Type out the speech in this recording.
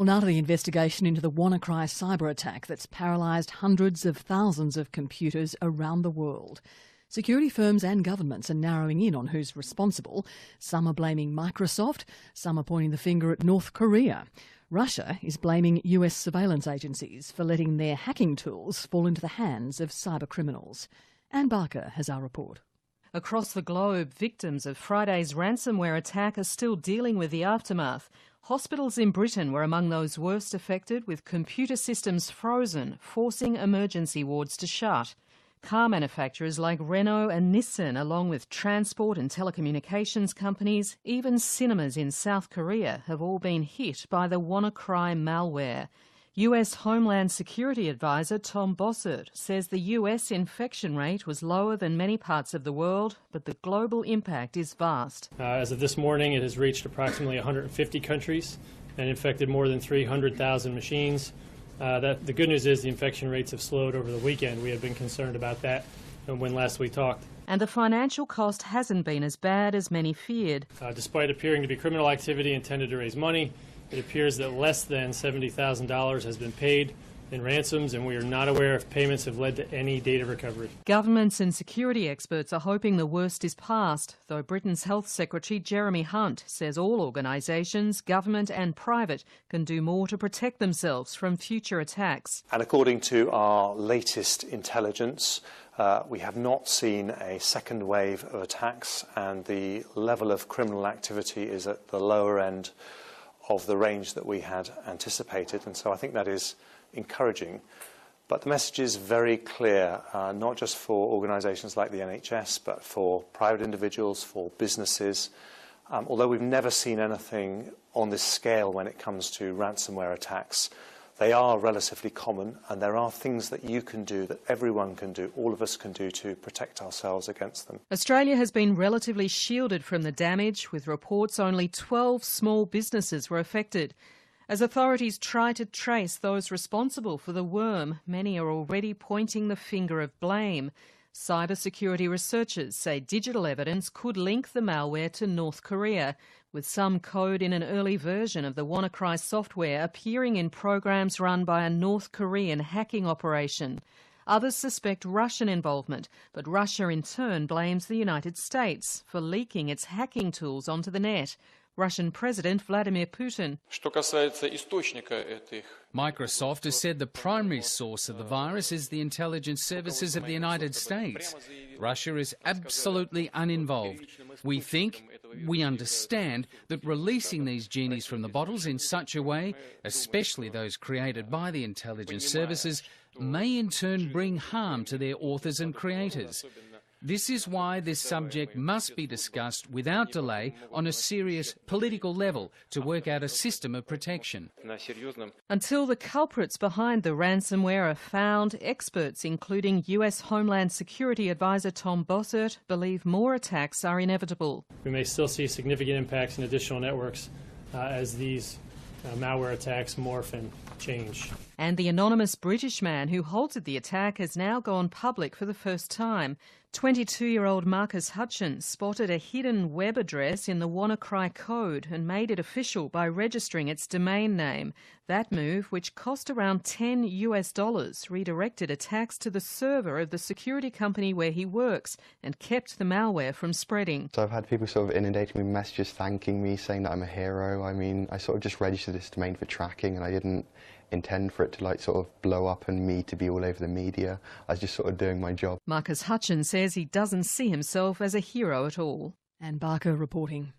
Well, now to the investigation into the WannaCry cyber attack that's paralysed hundreds of thousands of computers around the world. Security firms and governments are narrowing in on who's responsible. Some are blaming Microsoft, some are pointing the finger at North Korea. Russia is blaming US surveillance agencies for letting their hacking tools fall into the hands of cyber criminals. Anne Barker has our report. Across the globe, victims of Friday's ransomware attack are still dealing with the aftermath. Hospitals in Britain were among those worst affected, with computer systems frozen, forcing emergency wards to shut. Car manufacturers like Renault and Nissan, along with transport and telecommunications companies, even cinemas in South Korea, have all been hit by the WannaCry malware. US Homeland Security Advisor Tom Bossert says the US infection rate was lower than many parts of the world, but the global impact is vast. As of this morning, it has reached approximately 150 countries and infected more than 300,000 machines. The good news is the infection rates have slowed over the weekend. We had been concerned about that when last we talked. And the financial cost hasn't been as bad as many feared. Despite appearing to be criminal activity intended to raise money, it appears that less than $70,000 has been paid in ransoms, and we are not aware if payments have led to any data recovery. Governments and security experts are hoping the worst is past, though Britain's Health Secretary Jeremy Hunt says all organisations, government and private, can do more to protect themselves from future attacks. And according to our latest intelligence, we have not seen a second wave of attacks, and the level of criminal activity is at the lower end of the range that we had anticipated, and so I think that is encouraging. But the message is very clear, not just for organisations like the NHS, but for private individuals, for businesses. Although we've never seen anything on this scale when it comes to ransomware attacks, they are relatively common, and there are things that you can do, that everyone can do, all of us can do to protect ourselves against them. Australia has been relatively shielded from the damage, with reports only 12 small businesses were affected. As authorities try to trace those responsible for the worm, many are already pointing the finger of blame. Cybersecurity researchers say digital evidence could link the malware to North Korea, with some code in an early version of the WannaCry software appearing in programs run by a North Korean hacking operation. Others suspect Russian involvement, but Russia in turn blames the United States for leaking its hacking tools onto the net. Russian President Vladimir Putin. Microsoft has said the primary source of the virus is the intelligence services of the United States. Russia is absolutely uninvolved. We understand that releasing these genies from the bottles in such a way, especially those created by the intelligence services, may in turn bring harm to their authors and creators. This is why this subject must be discussed without delay on a serious political level to work out a system of protection. Until the culprits behind the ransomware are found, experts, including US Homeland Security Advisor Tom Bossert, believe more attacks are inevitable. We may still see significant impacts in additional networks as these malware attacks morph and change. And the anonymous British man who halted the attack has now gone public for the first time. 22-year-old Marcus Hutchins spotted a hidden web address in the WannaCry code and made it official by registering its domain name. That move, which cost around $10, redirected attacks to the server of the security company where he works and kept the malware from spreading. So I've had people sort of inundating me with messages thanking me, saying that I'm a hero. I mean, I sort of just registered this domain for tracking, and I didn't intend for it to sort of blow up and me to be all over the media. I was just sort of doing my job. Marcus Hutchins says he doesn't see himself as a hero at all. Anne Barker reporting.